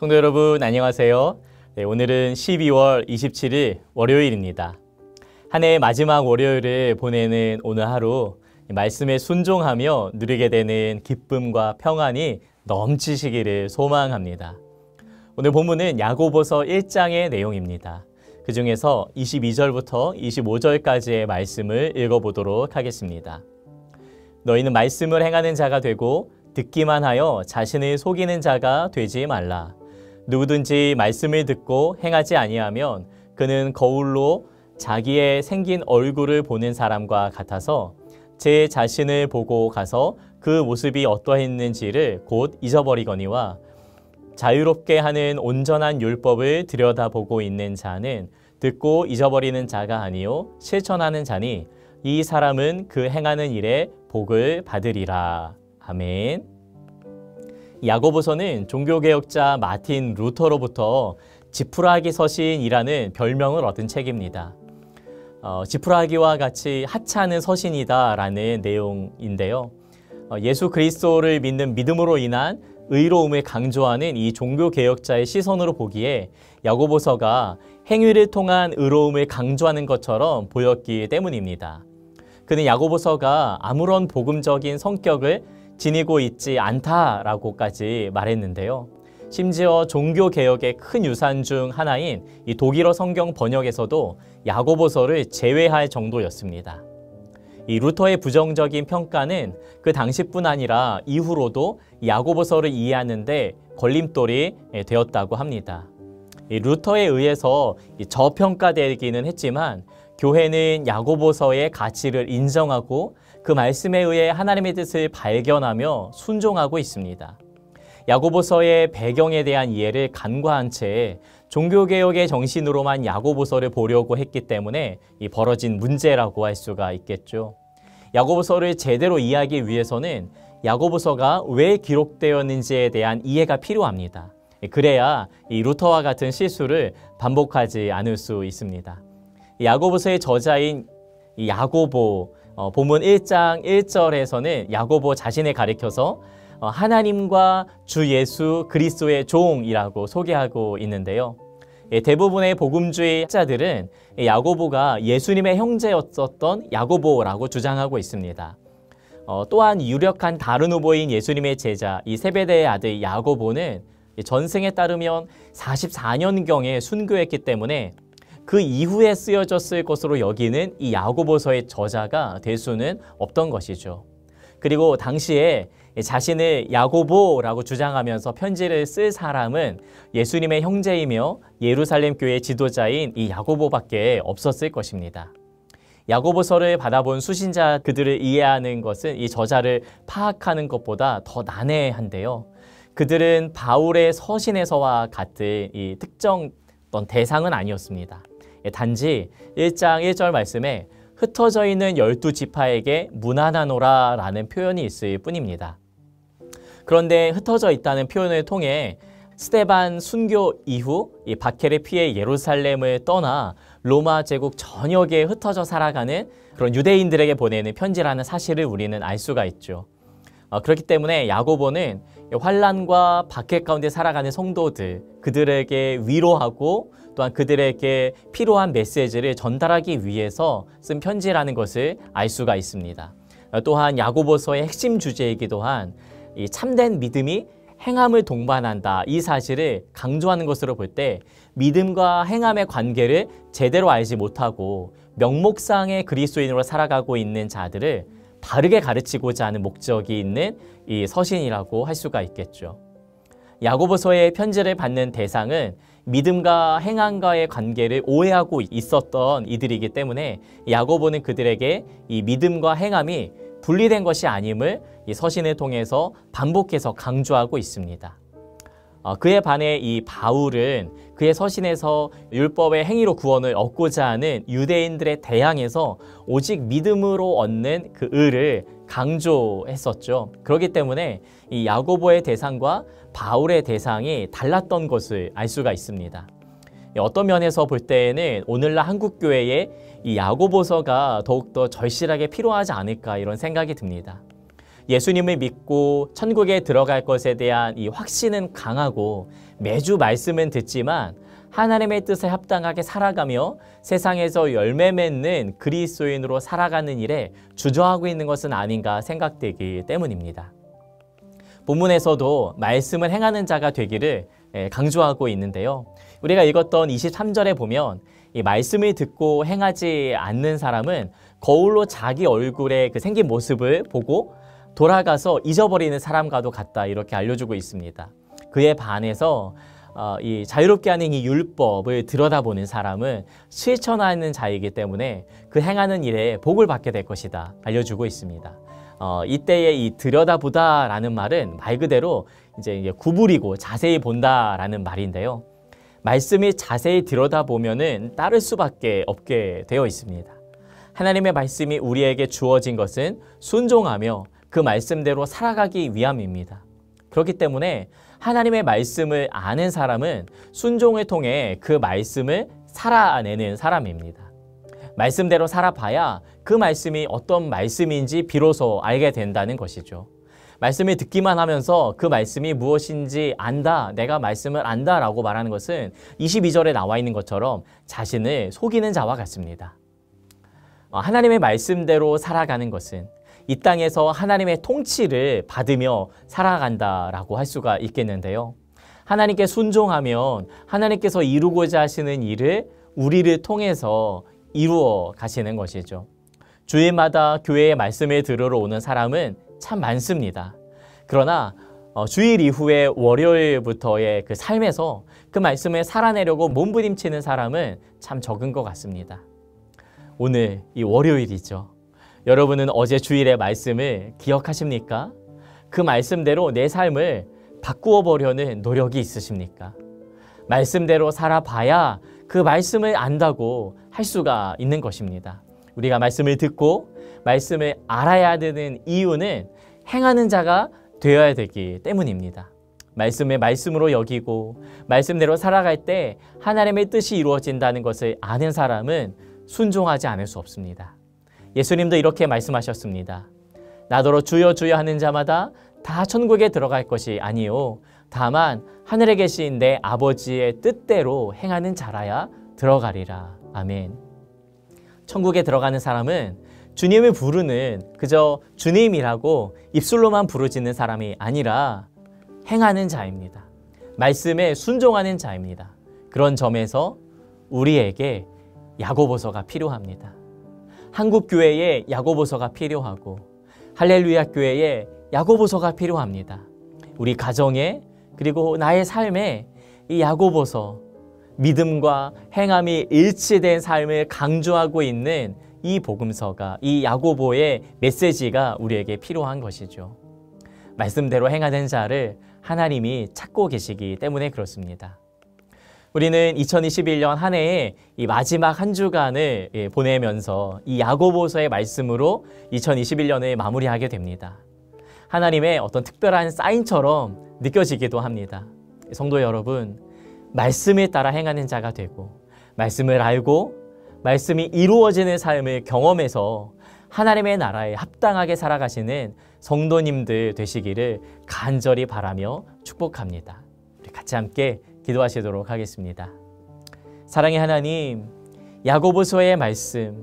성도 여러분 안녕하세요. 오늘은 12월 27일 월요일입니다. 한 해의 마지막 월요일을 보내는 오늘 하루 말씀에 순종하며 누리게 되는 기쁨과 평안이 넘치시기를 소망합니다. 오늘 본문은 야고보서 1장의 내용입니다. 그 중에서 22절부터 25절까지의 말씀을 읽어보도록 하겠습니다. 너희는 말씀을 행하는 자가 되고 듣기만 하여 자신을 속이는 자가 되지 말라. 누구든지 말씀을 듣고 행하지 아니하면 그는 거울로 자기의 생긴 얼굴을 보는 사람과 같아서 제 자신을 보고 가서 그 모습이 어떠했는지를 곧 잊어버리거니와 자유롭게 하는 온전한 율법을 들여다보고 있는 자는 듣고 잊어버리는 자가 아니요 실천하는 자니 이 사람은 그 행하는 일에 복을 받으리라. 아멘. 야고보서는 종교개혁자 마틴 루터로부터 지푸라기 서신이라는 별명을 얻은 책입니다. 지푸라기와 같이 하찮은 서신이다 라는 내용인데요. 예수 그리스도를 믿는 믿음으로 인한 의로움을 강조하는 이 종교개혁자의 시선으로 보기에 야고보서가 행위를 통한 의로움을 강조하는 것처럼 보였기 때문입니다. 그는 야고보서가 아무런 복음적인 성격을 지니고 있지 않다라고까지 말했는데요. 심지어 종교개혁의 큰 유산 중 하나인 이 독일어 성경 번역에서도 야고보서를 제외할 정도였습니다. 이 루터의 부정적인 평가는 그 당시뿐 아니라 이후로도 야고보서를 이해하는데 걸림돌이 되었다고 합니다. 이 루터에 의해서 저평가되기는 했지만 교회는 야고보서의 가치를 인정하고 그 말씀에 의해 하나님의 뜻을 발견하며 순종하고 있습니다. 야고보서의 배경에 대한 이해를 간과한 채 종교개혁의 정신으로만 야고보서를 보려고 했기 때문에 이 벌어진 문제라고 할 수가 있겠죠. 야고보서를 제대로 이해하기 위해서는 야고보서가 왜 기록되었는지에 대한 이해가 필요합니다. 그래야 이 루터와 같은 실수를 반복하지 않을 수 있습니다. 야고보서의 저자인 야고보, 본문 1장 1절에서는 야고보 자신을 가리켜서 하나님과 주 예수 그리스도의 종이라고 소개하고 있는데요. 대부분의 복음주의 학자들은 야고보가 예수님의 형제였었던 야고보라고 주장하고 있습니다. 또한 유력한 다른 후보인 예수님의 제자 이 세베대의 아들 야고보는 전승에 따르면 44년경에 순교했기 때문에 그 이후에 쓰여졌을 것으로 여기는 이 야고보서의 저자가 될 수는 없던 것이죠. 그리고 당시에 자신을 야고보라고 주장하면서 편지를 쓸 사람은 예수님의 형제이며 예루살렘 교회 지도자인 이 야고보밖에 없었을 것입니다. 야고보서를 받아본 수신자 그들을 이해하는 것은 이 저자를 파악하는 것보다 더 난해한데요. 그들은 바울의 서신에서와 같은 이 특정 어떤 대상은 아니었습니다. 단지 1장 1절 말씀에 흩어져 있는 12지파에게 문안하노라 라는 표현이 있을 뿐입니다. 그런데 흩어져 있다는 표현을 통해 스데반 순교 이후 이 박해를 피해 예루살렘을 떠나 로마 제국 전역에 흩어져 살아가는 그런 유대인들에게 보내는 편지라는 사실을 우리는 알 수가 있죠. 그렇기 때문에 야고보는 환난과 박해 가운데 살아가는 성도들, 그들에게 위로하고 또한 그들에게 필요한 메시지를 전달하기 위해서 쓴 편지라는 것을 알 수가 있습니다. 또한 야고보서의 핵심 주제이기도 한 이 참된 믿음이 행함을 동반한다 이 사실을 강조하는 것으로 볼 때 믿음과 행함의 관계를 제대로 알지 못하고 명목상의 그리스도인으로 살아가고 있는 자들을 바르게 가르치고자 하는 목적이 있는 이 서신이라고 할 수가 있겠죠. 야고보서의 편지를 받는 대상은 믿음과 행함과의 관계를 오해하고 있었던 이들이기 때문에 야고보는 그들에게 이 믿음과 행함이 분리된 것이 아님을 이 서신을 통해서 반복해서 강조하고 있습니다. 그에 반해 이 바울은 그의 서신에서 율법의 행위로 구원을 얻고자 하는 유대인들의 대항에서 오직 믿음으로 얻는 그 의를 강조했었죠. 그렇기 때문에 이 야고보의 대상과 바울의 대상이 달랐던 것을 알 수가 있습니다. 어떤 면에서 볼 때에는 오늘날 한국교회에 이 야고보서가 더욱더 절실하게 필요하지 않을까 이런 생각이 듭니다. 예수님을 믿고 천국에 들어갈 것에 대한 이 확신은 강하고 매주 말씀은 듣지만 하나님의 뜻에 합당하게 살아가며 세상에서 열매 맺는 그리스도인으로 살아가는 일에 주저하고 있는 것은 아닌가 생각되기 때문입니다. 본문에서도 말씀을 행하는 자가 되기를 강조하고 있는데요. 우리가 읽었던 23절에 보면 이 말씀을 듣고 행하지 않는 사람은 거울로 자기 얼굴의 그 생긴 모습을 보고 돌아가서 잊어버리는 사람과도 같다, 이렇게 알려주고 있습니다. 그에 반해서 이 자유롭게 하는 이 율법을 들여다보는 사람은 실천하는 자이기 때문에 그 행하는 일에 복을 받게 될 것이다 알려주고 있습니다. 이때에 이 들여다보다라는 말은 말 그대로 이제 구부리고 자세히 본다라는 말인데요. 말씀이 자세히 들여다보면은 따를 수밖에 없게 되어 있습니다. 하나님의 말씀이 우리에게 주어진 것은 순종하며 그 말씀대로 살아가기 위함입니다. 그렇기 때문에 하나님의 말씀을 아는 사람은 순종을 통해 그 말씀을 살아내는 사람입니다. 말씀대로 살아봐야 그 말씀이 어떤 말씀인지 비로소 알게 된다는 것이죠. 말씀을 듣기만 하면서 그 말씀이 무엇인지 안다, 내가 말씀을 안다 라고 말하는 것은 22절에 나와 있는 것처럼 자신을 속이는 자와 같습니다. 하나님의 말씀대로 살아가는 것은 이 땅에서 하나님의 통치를 받으며 살아간다라고 할 수가 있겠는데요. 하나님께 순종하면 하나님께서 이루고자 하시는 일을 우리를 통해서 이루어 가시는 것이죠. 주일마다 교회의 말씀을 들으러 오는 사람은 참 많습니다. 그러나 주일 이후에 월요일부터의 그 삶에서 그 말씀을 살아내려고 몸부림치는 사람은 참 적은 것 같습니다. 오늘 이 월요일이죠. 여러분은 어제 주일의 말씀을 기억하십니까? 그 말씀대로 내 삶을 바꾸어 보려는 노력이 있으십니까? 말씀대로 살아봐야 그 말씀을 안다고 할 수가 있는 것입니다. 우리가 말씀을 듣고 말씀을 알아야 되는 이유는 행하는 자가 되어야 되기 때문입니다. 말씀을 말씀으로 여기고 말씀대로 살아갈 때 하나님의 뜻이 이루어진다는 것을 아는 사람은 순종하지 않을 수 없습니다. 예수님도 이렇게 말씀하셨습니다. 나더러 주여 주여 하는 자마다 다 천국에 들어갈 것이 아니요 다만 하늘에 계신 내 아버지의 뜻대로 행하는 자라야 들어가리라. 아멘. 천국에 들어가는 사람은 주님을 부르는 그저 주님이라고 입술로만 부르짖는 사람이 아니라 행하는 자입니다. 말씀에 순종하는 자입니다. 그런 점에서 우리에게 야고보서가 필요합니다. 한국교회에 야고보서가 필요하고 할렐루야 교회에 야고보서가 필요합니다. 우리 가정에 그리고 나의 삶에 이 야고보서, 믿음과 행함이 일치된 삶을 강조하고 있는 이 복음서가, 이 야고보의 메시지가 우리에게 필요한 것이죠. 말씀대로 행하는 자를 하나님이 찾고 계시기 때문에 그렇습니다. 우리는 2021년 한 해의 이 마지막 한 주간을 보내면서 이 야고보서의 말씀으로 2021년을 마무리하게 됩니다. 하나님의 어떤 특별한 사인처럼 느껴지기도 합니다. 성도 여러분, 말씀에 따라 행하는 자가 되고 말씀을 알고 말씀이 이루어지는 삶을 경험해서 하나님의 나라에 합당하게 살아가시는 성도님들 되시기를 간절히 바라며 축복합니다. 우리 같이 함께 기도하시도록 하겠습니다. 사랑의 하나님, 야고보서의 말씀을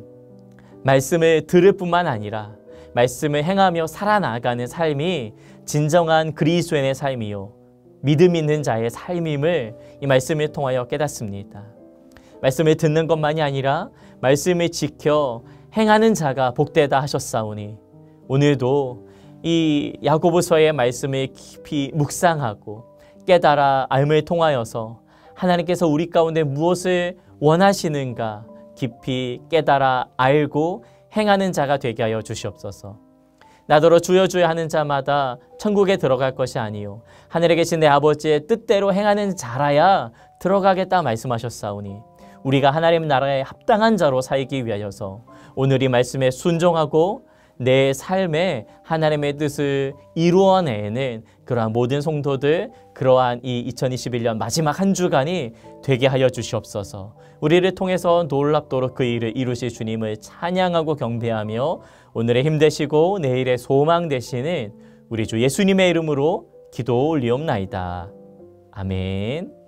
들을 뿐만 아니라 말씀을 행하며 살아나가는 삶이 진정한 그리스도인의 삶이요 믿음 있는 자의 삶임을 이 말씀을 통하여 깨닫습니다. 말씀을 듣는 것만이 아니라 말씀을 지켜 행하는 자가 복되다 하셨사오니 오늘도 이 야고보서의 말씀을 깊이 묵상하고 깨달아 알을 통하여서 하나님께서 우리 가운데 무엇을 원하시는가 깊이 깨달아 알고 행하는 자가 되게 하여 주시옵소서. 나더러 주여 주여 하는 자마다 천국에 들어갈 것이 아니요 하늘에 계신 내 아버지의 뜻대로 행하는 자라야 들어가겠다 말씀하셨사오니 우리가 하나님 나라에 합당한 자로 살기 위하여서 오늘 이 말씀에 순종하고 내 삶에 하나님의 뜻을 이루어내는 그러한 모든 성도들, 그러한 이 2021년 마지막 한 주간이 되게 하여 주시옵소서. 우리를 통해서 놀랍도록 그 일을 이루실 주님을 찬양하고 경배하며 오늘의 힘 되시고 내일의 소망 되시는 우리 주 예수님의 이름으로 기도 올리옵나이다. 아멘.